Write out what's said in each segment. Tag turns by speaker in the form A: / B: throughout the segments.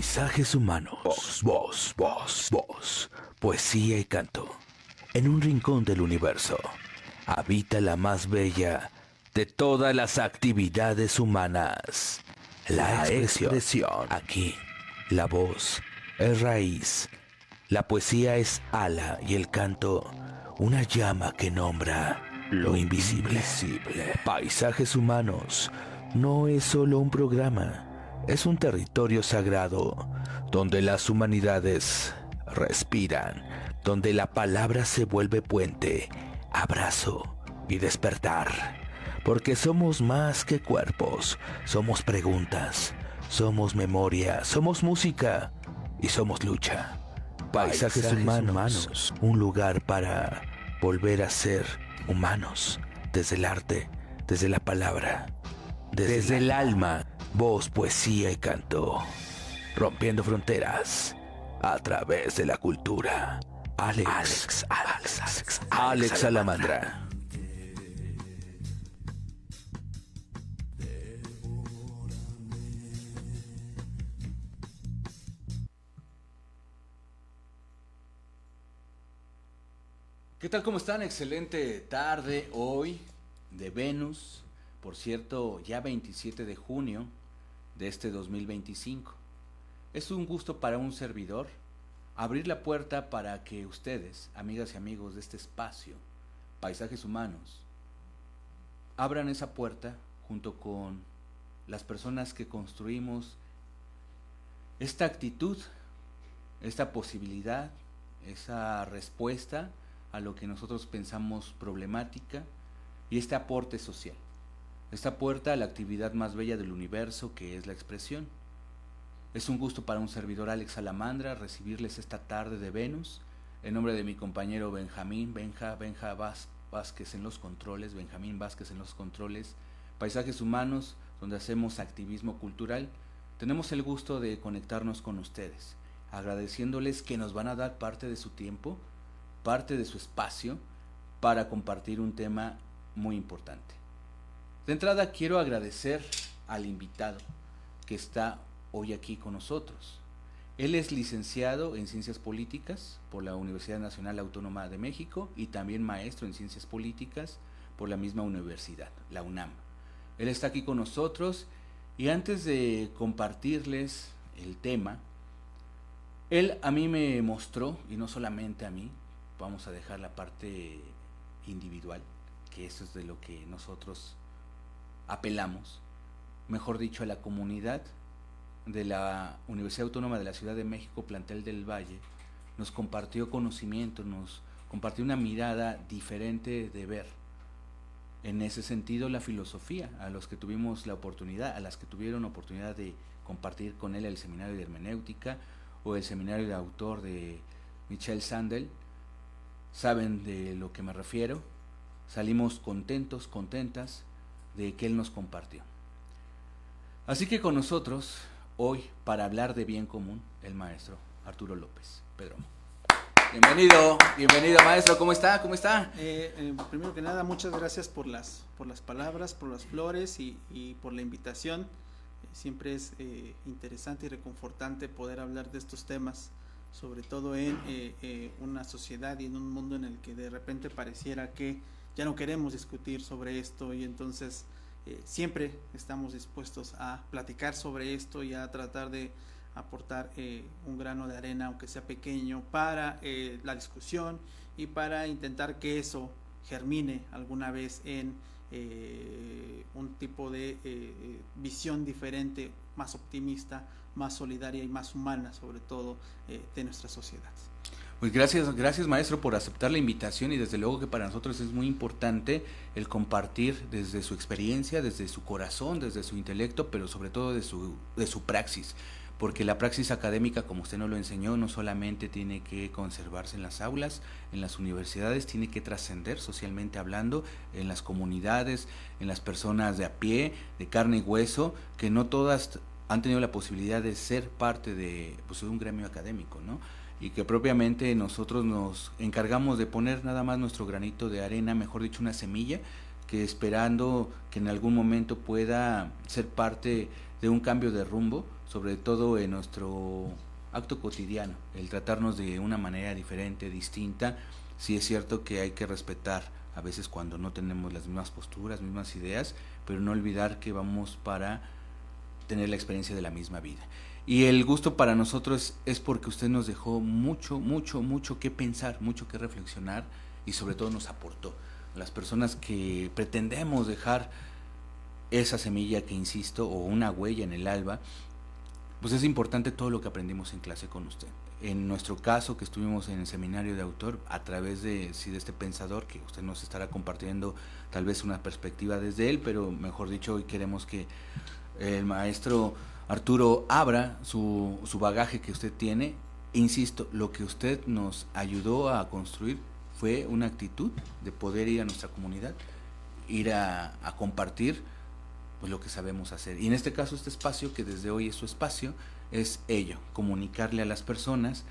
A: Paisajes humanos, voz, poesía y canto. En un rincón del universo habita la más bella de todas las actividades humanas, la expresión. Aquí, la voz es raíz, la poesía es ala y el canto una llama que nombra lo invisible. Paisajes humanos no es solo un programa, es un territorio sagrado donde las humanidades respiran, donde la palabra se vuelve puente, abrazo y despertar. Porque somos más que cuerpos, somos preguntas, somos memoria, somos música y somos lucha. Paisajes humanos, un lugar para volver a ser humanos, desde el arte, desde la palabra, desde el alma, voz, poesía y canto, rompiendo fronteras a través de la cultura. Alex Salamandra.
B: ¿Qué tal? ¿Cómo están? Excelente tarde hoy de Venus, por cierto, ya 27 de junio de este 2025. Es un gusto para un servidor abrir la puerta para que ustedes, amigas y amigos de este espacio, Paisajes Humanos, abran esa puerta junto con las personas que construimos esta actitud, esta posibilidad, esa respuesta a lo que nosotros pensamos problemática y este aporte social, esta puerta a la actividad más bella del universo que es la expresión. Es un gusto para un servidor Alex Salamandra recibirles esta tarde de Venus en nombre de mi compañero Benjamín Vázquez en los controles, Benjamín Vázquez en los controles, Paisajes Humanos, donde hacemos activismo cultural. Tenemos el gusto de conectarnos con ustedes, agradeciéndoles que nos van a dar parte de su tiempo, parte de su espacio para compartir un tema muy importante. De entrada quiero agradecer al invitado que está hoy aquí con nosotros. Él es licenciado en Ciencias Políticas por la Universidad Nacional Autónoma de México y también maestro en Ciencias Políticas por la misma universidad, la UNAM. Él está aquí con nosotros y antes de compartirles el tema, él a mí me mostró, y no solamente a mí, vamos a dejar la parte individual, que eso es de lo que nosotros apelamos, mejor dicho, a la comunidad de la Universidad Autónoma de la Ciudad de México, Plantel del Valle, nos compartió conocimiento, nos compartió una mirada diferente de ver. En ese sentido, la filosofía, a los que tuvimos la oportunidad, a las que tuvieron oportunidad de compartir con él el seminario de hermenéutica o el seminario de autor de Michel Sandel, saben de lo que me refiero. Salimos contentos, contentas de que él nos compartió. Así que con nosotros hoy, para hablar de bien común, el maestro Arturo López Pedromo. Bienvenido maestro, ¿cómo está?
C: Primero que nada, muchas gracias por las palabras, por las flores y por la invitación. Siempre es interesante y reconfortante poder hablar de estos temas, sobre todo en una sociedad y en un mundo en el que de repente pareciera que ya no queremos discutir sobre esto, y entonces siempre estamos dispuestos a platicar sobre esto y a tratar de aportar un grano de arena, aunque sea pequeño, para la discusión y para intentar que eso germine alguna vez en un tipo de visión diferente, más optimista, más solidaria y más humana, sobre todo de nuestra sociedad.
B: Pues gracias maestro por aceptar la invitación, y desde luego que para nosotros es muy importante el compartir desde su experiencia, desde su corazón, desde su intelecto, pero sobre todo de su praxis, porque la praxis académica, como usted nos lo enseñó, no solamente tiene que conservarse en las aulas, en las universidades, tiene que trascender socialmente hablando, en las comunidades, en las personas de a pie, de carne y hueso, que no todas han tenido la posibilidad de ser parte de un gremio académico, ¿no? Y que propiamente nosotros nos encargamos de poner nada más nuestro granito de arena, mejor dicho, una semilla, que esperando que en algún momento pueda ser parte de un cambio de rumbo sobre todo en nuestro acto cotidiano, el tratarnos de una manera diferente, distinta. Sí es cierto que hay que respetar a veces cuando no tenemos las mismas posturas, mismas ideas, pero no olvidar que vamos para tener la experiencia de la misma vida. Y el gusto para nosotros es porque usted nos dejó mucho que pensar, mucho que reflexionar, y sobre todo nos aportó. Las personas que pretendemos dejar esa semilla que, insisto, o una huella en el alba, pues es importante todo lo que aprendimos en clase con usted. En nuestro caso, que estuvimos en el seminario de autor, a través de este pensador, que usted nos estará compartiendo tal vez una perspectiva desde él, pero mejor dicho, hoy queremos que el maestro Arturo abra su bagaje que usted tiene. Insisto, lo que usted nos ayudó a construir fue una actitud de poder ir a nuestra comunidad, ir a compartir pues lo que sabemos hacer. Y en este caso, este espacio, que desde hoy es su espacio, es ello, comunicarle a las personas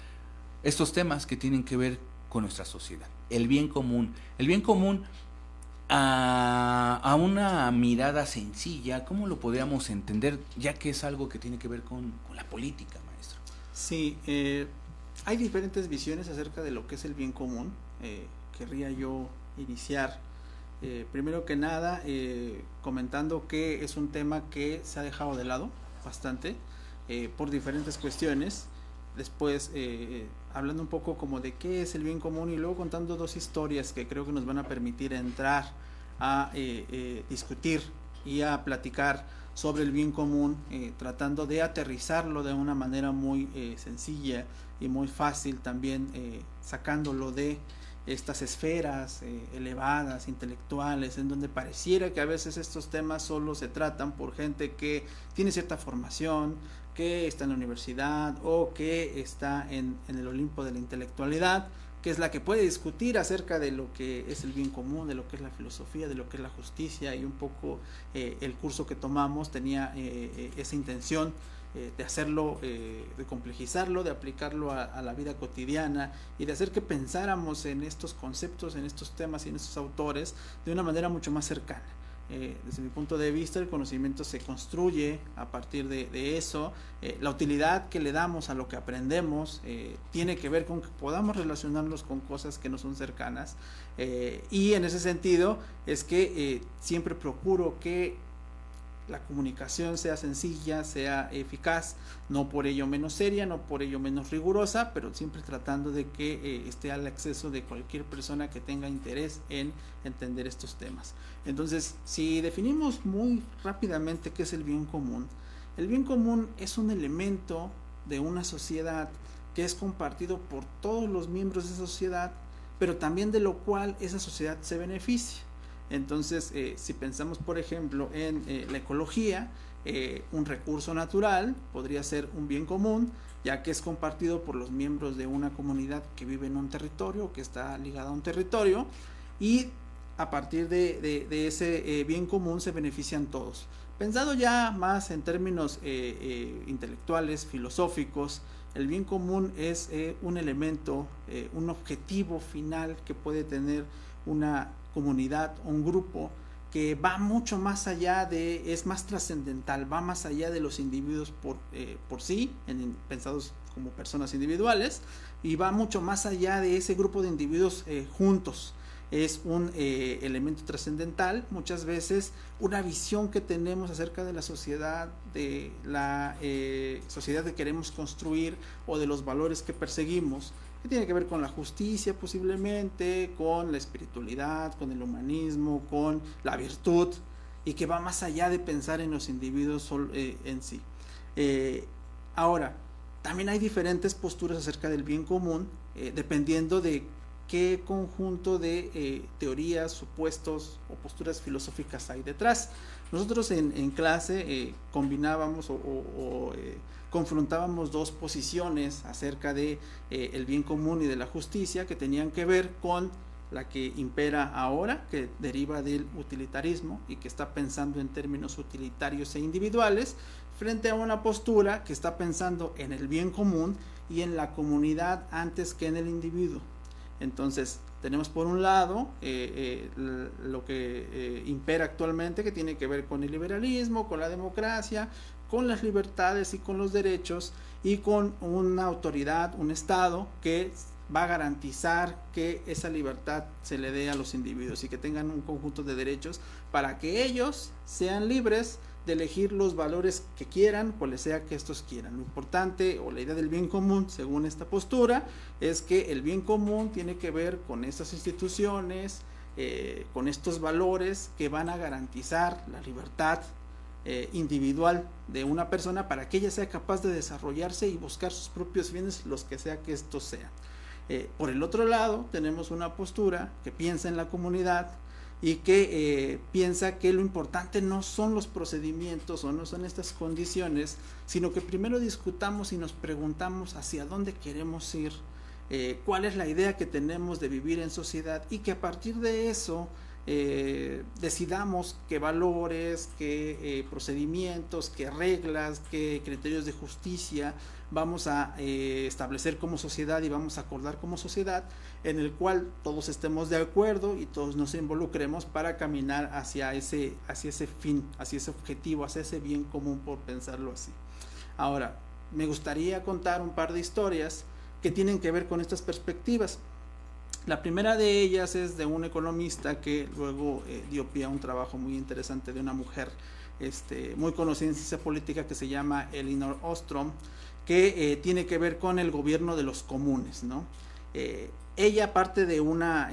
B: estos temas que tienen que ver con nuestra sociedad, el bien común a una mirada sencilla. ¿Cómo lo podríamos entender, ya que es algo que tiene que ver con la política, maestro?
C: Sí, hay diferentes visiones acerca de lo que es el bien común. Querría yo iniciar primero que nada comentando que es un tema que se ha dejado de lado bastante por diferentes cuestiones. Después hablando un poco como de qué es el bien común, y luego contando dos historias que creo que nos van a permitir entrar a discutir y a platicar sobre el bien común, tratando de aterrizarlo de una manera muy sencilla y muy fácil, también sacándolo de estas esferas elevadas, intelectuales, en donde pareciera que a veces estos temas solo se tratan por gente que tiene cierta formación, que está en la universidad o que está en el Olimpo de la intelectualidad, que es la que puede discutir acerca de lo que es el bien común, de lo que es la filosofía, de lo que es la justicia. Y un poco el curso que tomamos tenía esa intención de hacerlo, de complejizarlo, de aplicarlo a la vida cotidiana, y de hacer que pensáramos en estos conceptos, en estos temas y en estos autores de una manera mucho más cercana. Desde mi punto de vista, el conocimiento se construye a partir de eso. La utilidad que le damos a lo que aprendemos tiene que ver con que podamos relacionarnos con cosas que no son cercanas, y en ese sentido es que siempre procuro que la comunicación sea sencilla, sea eficaz, no por ello menos seria, no por ello menos rigurosa, pero siempre tratando de que esté al acceso de cualquier persona que tenga interés en entender estos temas. Entonces, si definimos muy rápidamente qué es el bien común es un elemento de una sociedad que es compartido por todos los miembros de esa sociedad, pero también de lo cual esa sociedad se beneficia. Entonces, si pensamos, por ejemplo, en la ecología, un recurso natural podría ser un bien común, ya que es compartido por los miembros de una comunidad que vive en un territorio, que está ligada a un territorio, y a partir de ese bien común se benefician todos. Pensado ya más en términos intelectuales, filosóficos, el bien común es un elemento, un objetivo final que puede tener una comunidad, un grupo, que va mucho más allá es más trascendental, va más allá de los individuos por sí, pensados como personas individuales, y va mucho más allá de ese grupo de individuos juntos. Es un elemento trascendental, muchas veces una visión que tenemos acerca de la sociedad, de la sociedad que queremos construir o de los valores que perseguimos, que tiene que ver con la justicia posiblemente, con la espiritualidad, con el humanismo, con la virtud, y que va más allá de pensar en los individuos en sí. Ahora, también hay diferentes posturas acerca del bien común, dependiendo de qué conjunto de teorías, supuestos o posturas filosóficas hay detrás. Nosotros en clase combinábamos o confrontábamos dos posiciones acerca de el bien común y de la justicia, que tenían que ver con la que impera ahora, que deriva del utilitarismo y que está pensando en términos utilitarios e individuales, frente a una postura que está pensando en el bien común y en la comunidad antes que en el individuo. Entonces, tenemos por un lado lo que impera actualmente, que tiene que ver con el liberalismo, con la democracia, con las libertades y con los derechos y con una autoridad, un Estado que va a garantizar que esa libertad se le dé a los individuos y que tengan un conjunto de derechos para que ellos sean libres de elegir los valores que quieran, cuales sea que estos quieran. Lo importante o la idea del bien común, según esta postura, es que el bien común tiene que ver con estas instituciones, con estos valores que van a garantizar la libertad individual de una persona para que ella sea capaz de desarrollarse y buscar sus propios bienes, los que sea que estos sean. Por el otro lado, tenemos una postura que piensa en la comunidad y que piensa que lo importante no son los procedimientos o no son estas condiciones, sino que primero discutamos y nos preguntamos hacia dónde queremos ir, cuál es la idea que tenemos de vivir en sociedad y que a partir de eso decidamos qué valores, qué procedimientos, qué reglas, qué criterios de justicia vamos a establecer como sociedad y vamos a acordar como sociedad, en el cual todos estemos de acuerdo y todos nos involucremos para caminar hacia ese fin, hacia ese objetivo, hacia ese bien común, por pensarlo así. Ahora, me gustaría contar un par de historias que tienen que ver con estas perspectivas. La primera de ellas es de un economista que luego dio pie a un trabajo muy interesante de una mujer muy conocida en ciencia política que se llama Elinor Ostrom, que tiene que ver con el gobierno de los comunes, ¿no? Ella parte de una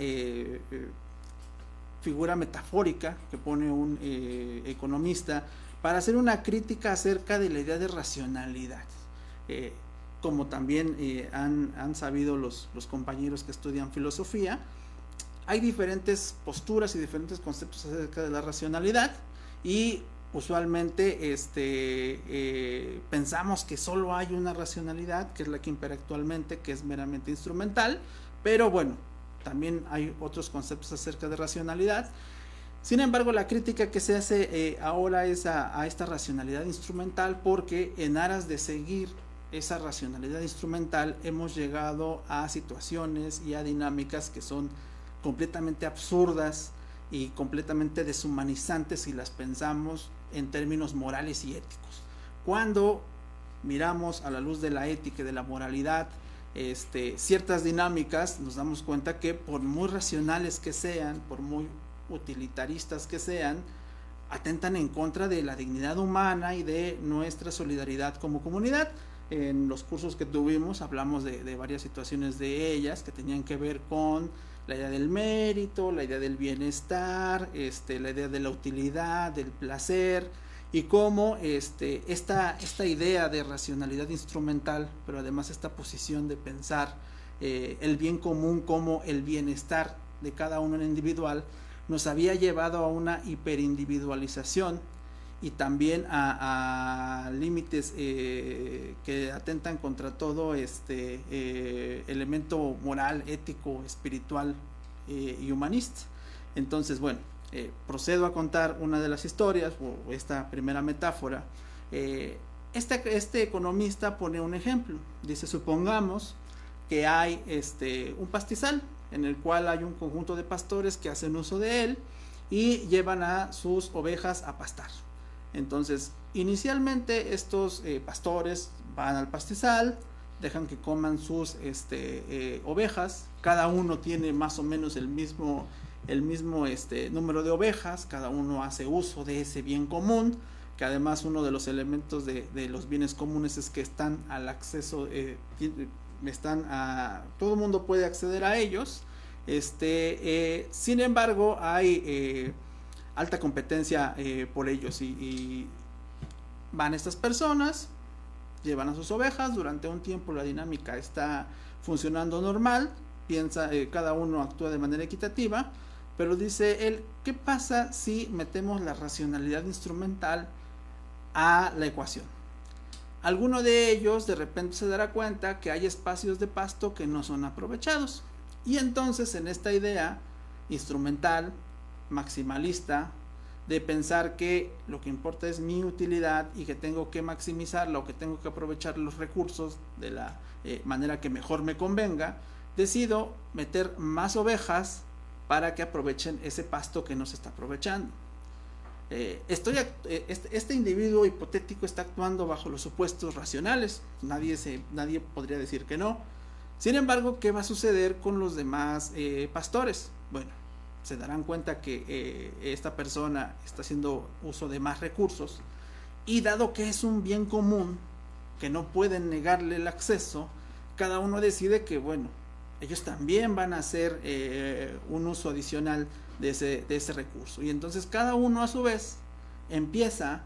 C: figura metafórica que pone un economista para hacer una crítica acerca de la idea de racionalidad. Como también han sabido los compañeros que estudian filosofía, hay diferentes posturas y diferentes conceptos acerca de la racionalidad y usualmente pensamos que solo hay una racionalidad, que es la que impera actualmente, que es meramente instrumental, pero bueno, también hay otros conceptos acerca de racionalidad. Sin embargo, la crítica que se hace ahora es a esta racionalidad instrumental, porque en aras de seguir esa racionalidad instrumental hemos llegado a situaciones y a dinámicas que son completamente absurdas y completamente deshumanizantes si las pensamos en términos morales y éticos. Cuando miramos a la luz de la ética y de la moralidad ciertas dinámicas, nos damos cuenta que por muy racionales que sean, por muy utilitaristas que sean, atentan en contra de la dignidad humana y de nuestra solidaridad como comunidad. En los cursos que tuvimos hablamos de varias situaciones de ellas que tenían que ver con la idea del mérito, la idea del bienestar, la idea de la utilidad, del placer, y cómo esta idea de racionalidad instrumental, pero además esta posición de pensar el bien común como el bienestar de cada uno en individual, nos había llevado a una hiperindividualización y también a límites que atentan contra todo elemento moral, ético, espiritual y humanista. Entonces, bueno, procedo a contar una de las historias o esta primera metáfora. Este economista pone un ejemplo. Dice, supongamos que hay un pastizal en el cual hay un conjunto de pastores que hacen uso de él y llevan a sus ovejas a pastar. Entonces, inicialmente estos pastores van al pastizal, dejan que coman sus ovejas, cada uno tiene más o menos el mismo número de ovejas, cada uno hace uso de ese bien común, que además uno de los elementos de los bienes comunes es que están al acceso, todo el mundo puede acceder a ellos. Sin embargo, hay alta competencia por ellos y van estas personas, llevan a sus ovejas, durante un tiempo la dinámica está funcionando normal, cada uno actúa de manera equitativa, pero dice él, ¿qué pasa si metemos la racionalidad instrumental a la ecuación? Alguno de ellos de repente se dará cuenta que hay espacios de pasto que no son aprovechados, y entonces en esta idea instrumental, maximalista, de pensar que lo que importa es mi utilidad y que tengo que maximizarla o que tengo que aprovechar los recursos de la manera que mejor me convenga, decido meter más ovejas para que aprovechen ese pasto que no se está aprovechando. Este individuo hipotético está actuando bajo los supuestos racionales, nadie podría decir que no. Sin embargo, ¿qué va a suceder con los demás pastores? Bueno, se darán cuenta que esta persona está haciendo uso de más recursos, y dado que es un bien común que no pueden negarle el acceso, cada uno decide que, bueno, ellos también van a hacer un uso adicional de ese recurso, y entonces cada uno a su vez empieza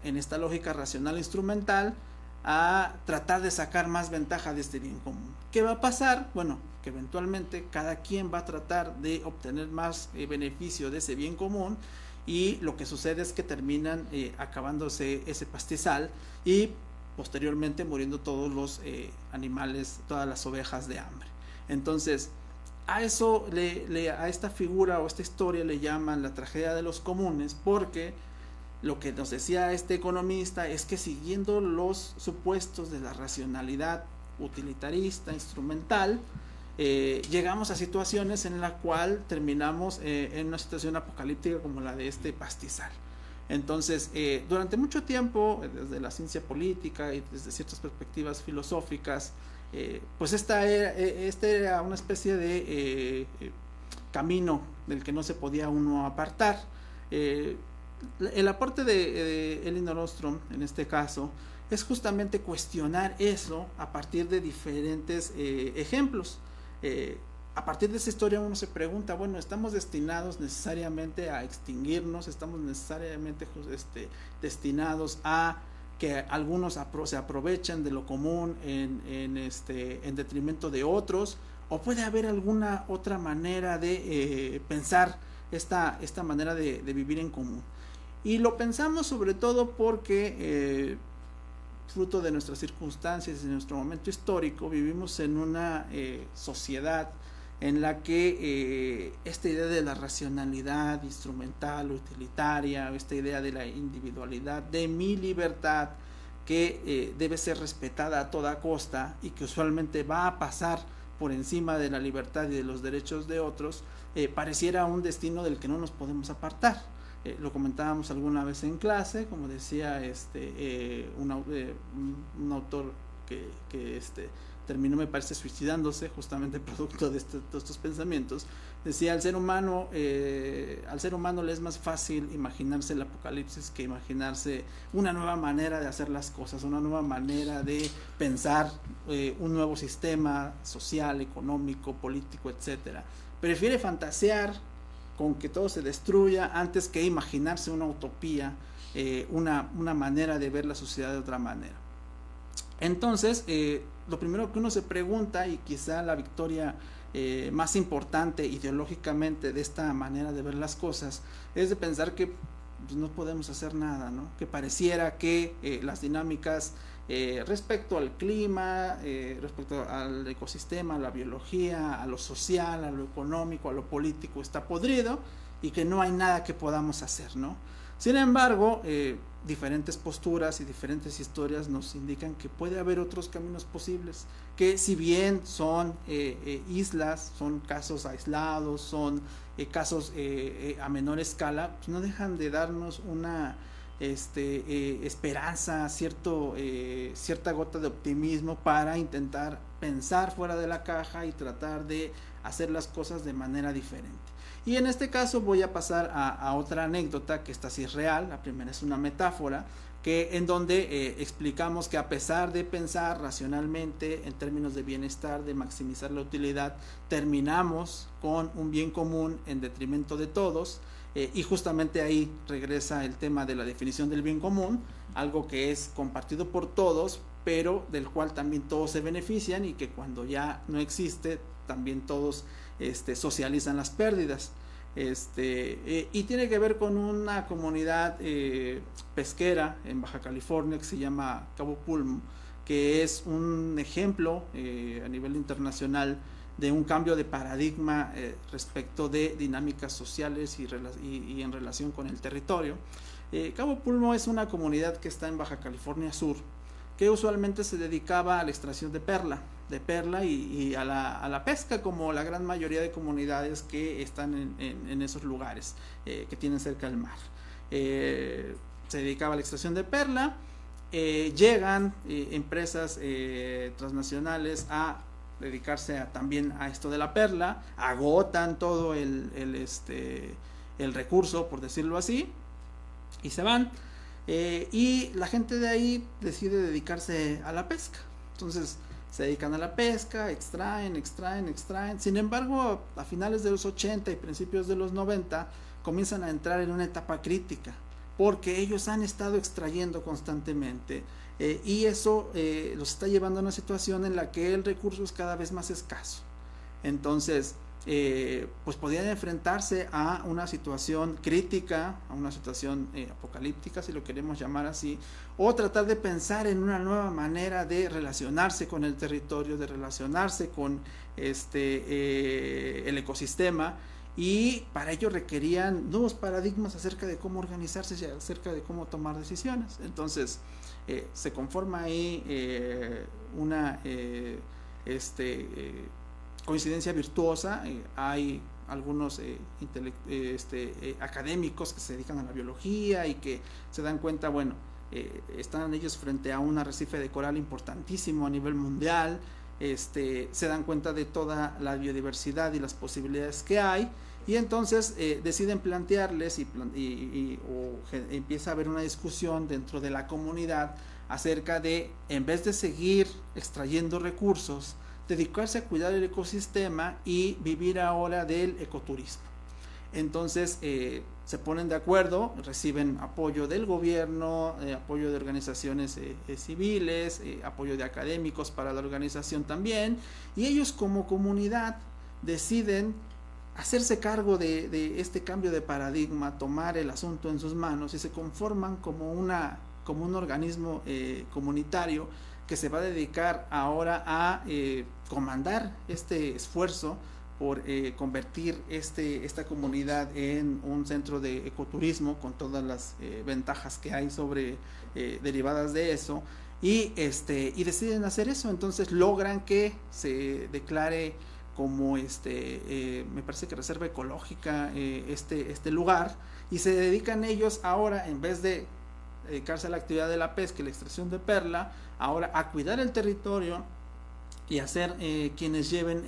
C: en esta lógica racional instrumental, a tratar de sacar más ventaja de este bien común. ¿Qué va a pasar? Bueno, que eventualmente cada quien va a tratar de obtener más beneficio de ese bien común, y lo que sucede es que terminan acabándose ese pastizal y posteriormente muriendo todos los animales, todas las ovejas de hambre. Entonces, a esta figura o esta historia le llaman la tragedia de los comunes, porque lo que nos decía este economista es que siguiendo los supuestos de la racionalidad utilitarista, instrumental, llegamos a situaciones en la cual terminamos en una situación apocalíptica como la de este pastizal. Entonces, durante mucho tiempo, desde la ciencia política y desde ciertas perspectivas filosóficas, pues esta era una especie de camino del que no se podía uno apartar. El aporte de Elinor Ostrom, en este caso, es justamente cuestionar eso a partir de diferentes ejemplos. A partir de esa historia uno se pregunta, bueno, ¿estamos destinados necesariamente a extinguirnos? ¿Estamos necesariamente destinados a que algunos se aprovechen de lo común en detrimento de otros? ¿O puede haber alguna otra manera de pensar esta manera de vivir en común? Y lo pensamos sobre todo porque fruto de nuestras circunstancias y de nuestro momento histórico, vivimos en una sociedad en la que esta idea de la racionalidad instrumental, utilitaria, esta idea de la individualidad, de mi libertad, que debe ser respetada a toda costa y que usualmente va a pasar por encima de la libertad y de los derechos de otros, pareciera un destino del que no nos podemos apartar. Lo comentábamos alguna vez en clase, como decía un autor que terminó, me parece, suicidándose justamente producto de estos pensamientos. Decía, al ser humano le es más fácil imaginarse el apocalipsis que imaginarse una nueva manera de hacer las cosas, una nueva manera de pensar, un nuevo sistema social, económico, político, etcétera. Prefiere fantasear con que todo se destruya antes que imaginarse una utopía, una manera de ver la sociedad de otra manera. Entonces, lo primero que uno se pregunta, y quizá la victoria más importante ideológicamente de esta manera de ver las cosas, es de pensar que pues, no podemos hacer nada, ¿no? Que pareciera que las dinámicas respecto al clima, respecto al ecosistema, a la biología, a lo social, a lo económico, a lo político, está podrido y que no hay nada que podamos hacer, ¿no? Sin embargo, diferentes posturas y diferentes historias nos indican que puede haber otros caminos posibles, que si bien son islas, son casos aislados, son casos a menor escala, pues no dejan de darnos una esperanza, cierta gota de optimismo para intentar pensar fuera de la caja y tratar de hacer las cosas de manera diferente. Y en este caso voy a pasar a otra anécdota, que esta sí es real. La primera es una metáfora en donde explicamos que a pesar de pensar racionalmente en términos de bienestar, de maximizar la utilidad, terminamos con un bien común en detrimento de todos. Y justamente ahí regresa el tema de la definición del bien común, algo que es compartido por todos, pero del cual también todos se benefician, y que cuando ya no existe, también todos socializan las pérdidas. Y tiene que ver con una comunidad pesquera en Baja California que se llama Cabo Pulmo, que es un ejemplo a nivel internacional de un cambio de paradigma respecto de dinámicas sociales y en relación con el territorio. Cabo Pulmo es una comunidad que está en Baja California Sur, que usualmente se dedicaba a la extracción de perla. de perla y a la pesca, como la gran mayoría de comunidades que están en esos lugares que tienen cerca del mar. Se dedicaba a la extracción de perla. Llegan empresas transnacionales a dedicarse también a esto de la perla, agotan todo el recurso, por decirlo así, y se van. Y la gente de ahí decide dedicarse a la pesca. Entonces se dedican a la pesca, extraen. Sin embargo, a finales de los 80 y principios de los 90 comienzan a entrar en una etapa crítica, porque ellos han estado extrayendo constantemente y eso los está llevando a una situación en la que el recurso es cada vez más escaso. Entonces, pues podían enfrentarse a una situación crítica, a una situación apocalíptica, si lo queremos llamar así, o tratar de pensar en una nueva manera de relacionarse con el territorio, de relacionarse con el ecosistema, y para ello requerían nuevos paradigmas acerca de cómo organizarse y acerca de cómo tomar decisiones. Entonces se conforma ahí una coincidencia virtuosa. Hay algunos académicos que se dedican a la biología y que se dan cuenta, bueno, están ellos frente a un arrecife de coral importantísimo a nivel mundial. Se dan cuenta de toda la biodiversidad y las posibilidades que hay, y entonces deciden plantearles empieza a haber una discusión dentro de la comunidad acerca de, en vez de seguir extrayendo recursos, dedicarse a cuidar el ecosistema y vivir ahora del ecoturismo. Entonces se ponen de acuerdo, reciben apoyo del gobierno, apoyo de organizaciones civiles, apoyo de académicos para la organización también, y ellos como comunidad deciden hacerse cargo de este cambio de paradigma, tomar el asunto en sus manos, y se conforman como un organismo comunitario que se va a dedicar ahora a comandar este esfuerzo por convertir esta comunidad en un centro de ecoturismo, con todas las ventajas que hay derivadas de eso, y deciden hacer eso. Entonces logran que se declare como me parece que reserva ecológica este lugar, y se dedican ellos ahora, en vez de dedicarse a la actividad de la pesca y la extracción de perla, ahora a cuidar el territorio y a ser quienes lleven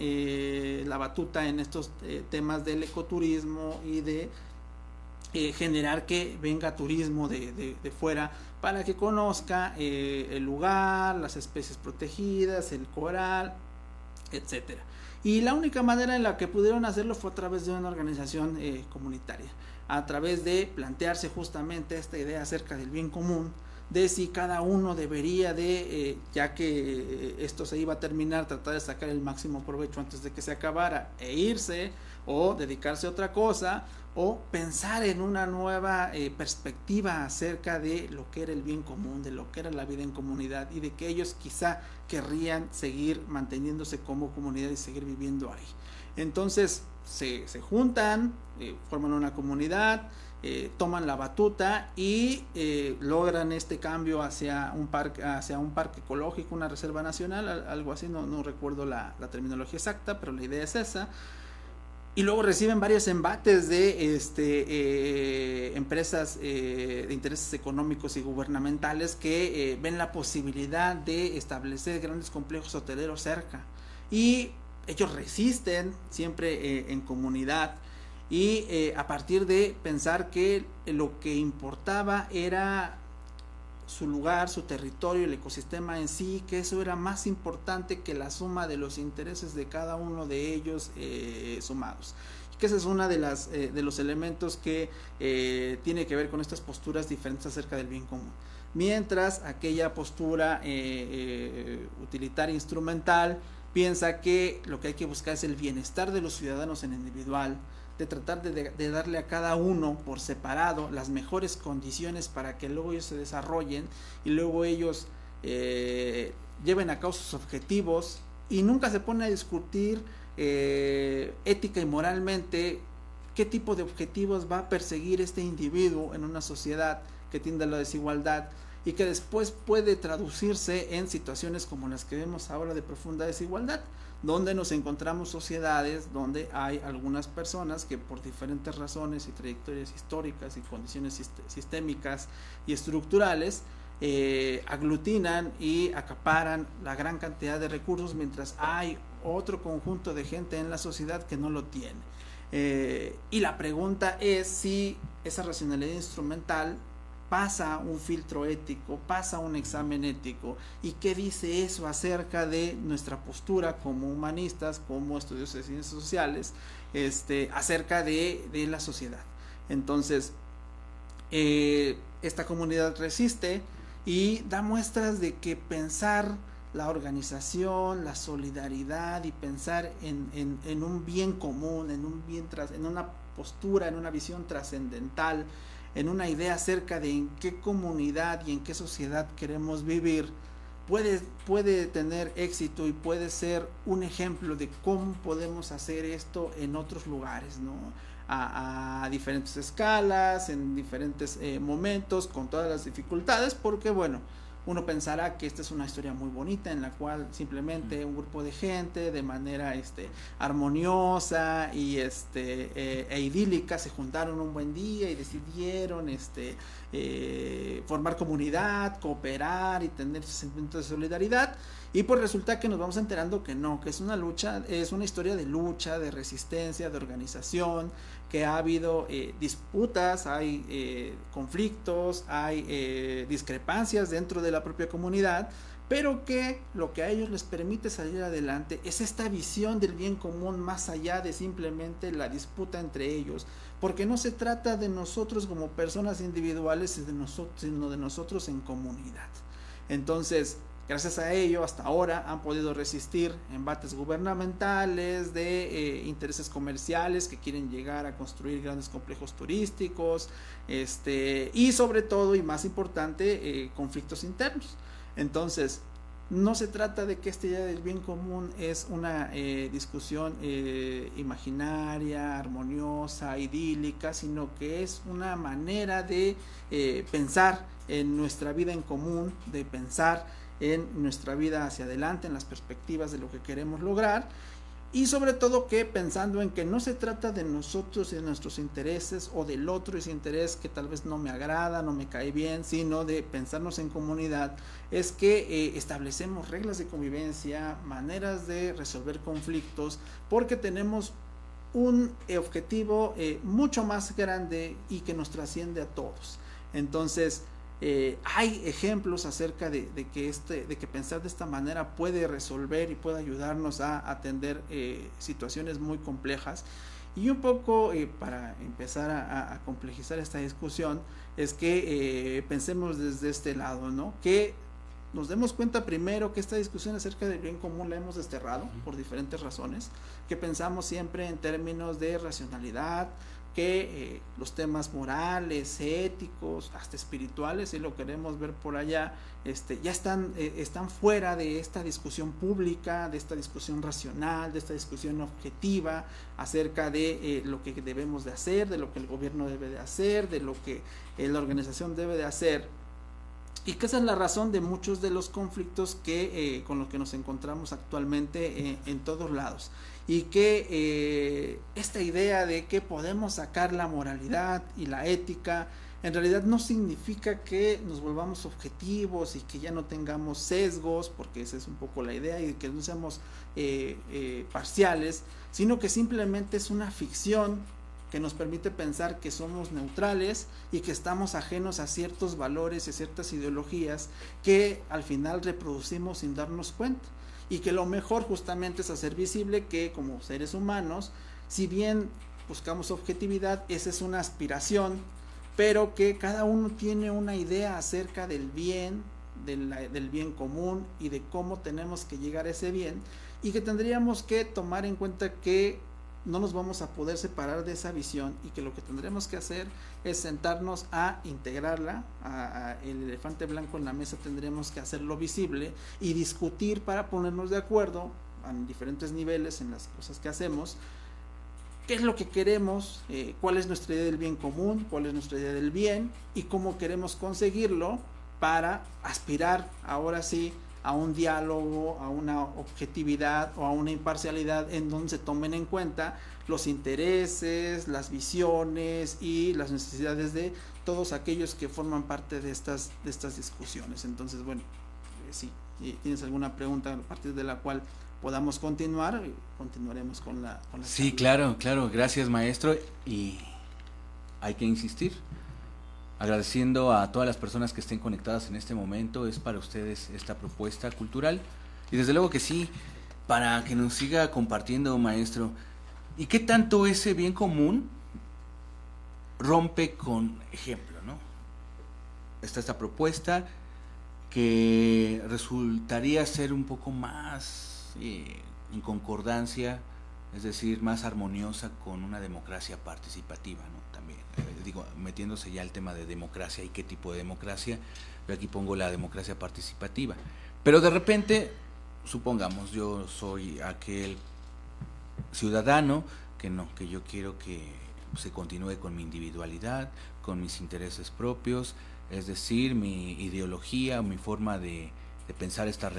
C: la batuta en estos temas del ecoturismo y de generar que venga turismo de fuera para que conozca el lugar, las especies protegidas, el coral, etcétera. Y la única manera en la que pudieron hacerlo fue a través de una organización comunitaria, a través de plantearse justamente esta idea acerca del bien común, de si cada uno debería de, ya que esto se iba a terminar, tratar de sacar el máximo provecho antes de que se acabara e irse, o dedicarse a otra cosa, o pensar en una nueva perspectiva acerca de lo que era el bien común, de lo que era la vida en comunidad, y de que ellos quizá querrían seguir manteniéndose como comunidad y seguir viviendo ahí. Entonces se juntan, forman una comunidad, toman la batuta y logran este cambio hacia un parque ecológico, una reserva nacional, algo así, no recuerdo la terminología exacta, pero la idea es esa. Y luego reciben varios embates de empresas de intereses económicos y gubernamentales que ven la posibilidad de establecer grandes complejos hoteleros cerca, y ellos resisten siempre en comunidad, y a partir de pensar que lo que importaba era su lugar, su territorio, el ecosistema en sí, que eso era más importante que la suma de los intereses de cada uno de ellos sumados. Que ese es uno de los elementos que tiene que ver con estas posturas diferentes acerca del bien común. Mientras aquella postura utilitaria instrumental piensa que lo que hay que buscar es el bienestar de los ciudadanos en individual, de tratar de darle a cada uno por separado las mejores condiciones para que luego ellos se desarrollen y luego ellos lleven a cabo sus objetivos, y nunca se pone a discutir ética y moralmente qué tipo de objetivos va a perseguir este individuo en una sociedad que tiende a la desigualdad, y que después puede traducirse en situaciones como las que vemos ahora de profunda desigualdad, donde nos encontramos sociedades donde hay algunas personas que por diferentes razones y trayectorias históricas y condiciones sistémicas y estructurales aglutinan y acaparan la gran cantidad de recursos, mientras hay otro conjunto de gente en la sociedad que no lo tiene. Y la pregunta es si esa racionalidad instrumental pasa un filtro ético, pasa un examen ético, y qué dice eso acerca de nuestra postura como humanistas, como estudiosos de ciencias sociales, acerca de la sociedad. Entonces, esta comunidad resiste y da muestras de que pensar la organización, la solidaridad y pensar en un bien común, en una postura, en una visión trascendental, en una idea acerca de en qué comunidad y en qué sociedad queremos vivir, puede tener éxito y puede ser un ejemplo de cómo podemos hacer esto en otros lugares, ¿no? A diferentes escalas, en diferentes momentos, con todas las dificultades, porque bueno, uno pensará que esta es una historia muy bonita en la cual simplemente un grupo de gente de manera armoniosa y e idílica se juntaron un buen día y decidieron formar comunidad, cooperar y tener sentimientos de solidaridad, y pues resulta que nos vamos enterando que no, que es una lucha, es una historia de lucha, de resistencia, de organización, que ha habido disputas, hay conflictos, hay discrepancias dentro de la propia comunidad, pero que lo que a ellos les permite salir adelante es esta visión del bien común más allá de simplemente la disputa entre ellos, porque no se trata de nosotros como personas individuales, sino de nosotros en comunidad. Entonces, gracias a ello, hasta ahora han podido resistir embates gubernamentales de intereses comerciales que quieren llegar a construir grandes complejos turísticos, y sobre todo, y más importante, conflictos internos. Entonces, no se trata de que esta idea del bien común es una discusión imaginaria, armoniosa, idílica, sino que es una manera de pensar en nuestra vida en común, de pensar en nuestra vida hacia adelante, en las perspectivas de lo que queremos lograr, y sobre todo que pensando en que no se trata de nosotros y de nuestros intereses o del otro ese interés que tal vez no me agrada, no me cae bien, sino de pensarnos en comunidad, es que establecemos reglas de convivencia, maneras de resolver conflictos, porque tenemos un objetivo mucho más grande y que nos trasciende a todos. Entonces, hay ejemplos acerca de que pensar de esta manera puede resolver y puede ayudarnos a atender situaciones muy complejas. Y un poco para empezar a complejizar esta discusión es que pensemos desde este lado, ¿no? Que nos demos cuenta primero que esta discusión acerca del bien común la hemos desterrado por diferentes razones, que pensamos siempre en términos de racionalidad, que los temas morales, éticos, hasta espirituales, si lo queremos ver por allá, ya están fuera de esta discusión pública, de esta discusión racional, de esta discusión objetiva acerca de lo que debemos de hacer, de lo que el gobierno debe de hacer, de lo que la organización debe de hacer. Y que esa es la razón de muchos de los conflictos con los que nos encontramos actualmente en todos lados. Y que esta idea de que podemos sacar la moralidad y la ética, en realidad no significa que nos volvamos objetivos y que ya no tengamos sesgos, porque esa es un poco la idea, y que no seamos parciales, sino que simplemente es una ficción que nos permite pensar que somos neutrales y que estamos ajenos a ciertos valores y ciertas ideologías que al final reproducimos sin darnos cuenta, y que lo mejor justamente es hacer visible que como seres humanos, si bien buscamos objetividad, esa es una aspiración, pero que cada uno tiene una idea acerca del bien, del bien común y de cómo tenemos que llegar a ese bien, y que tendríamos que tomar en cuenta que no nos vamos a poder separar de esa visión, y que lo que tendremos que hacer es sentarnos a integrarla, el elefante blanco en la mesa tendremos que hacerlo visible y discutir para ponernos de acuerdo en diferentes niveles en las cosas que hacemos, qué es lo que queremos, cuál es nuestra idea del bien común, cuál es nuestra idea del bien y cómo queremos conseguirlo, para aspirar ahora sí a un diálogo, a una objetividad o a una imparcialidad en donde se tomen en cuenta los intereses, las visiones y las necesidades de todos aquellos que forman parte de estas discusiones. Entonces, bueno, si tienes alguna pregunta a partir de la cual podamos continuar, continuaremos con la
B: Sí,
C: charla.
B: claro, gracias maestro, y hay que insistir. Agradeciendo a todas las personas que estén conectadas en este momento, es para ustedes esta propuesta cultural. Y desde luego que sí, para que nos siga compartiendo, maestro. ¿Y qué tanto ese bien común rompe con ejemplo, no? Está esta propuesta que resultaría ser un poco más en concordancia, es decir, más armoniosa con una democracia participativa, ¿no? También, digo, metiéndose ya el tema de democracia y qué tipo de democracia, yo aquí pongo la democracia participativa. Pero de repente, supongamos, yo soy aquel ciudadano que yo quiero que se continúe con mi individualidad, con mis intereses propios, es decir, mi ideología, mi forma de pensar esta realidad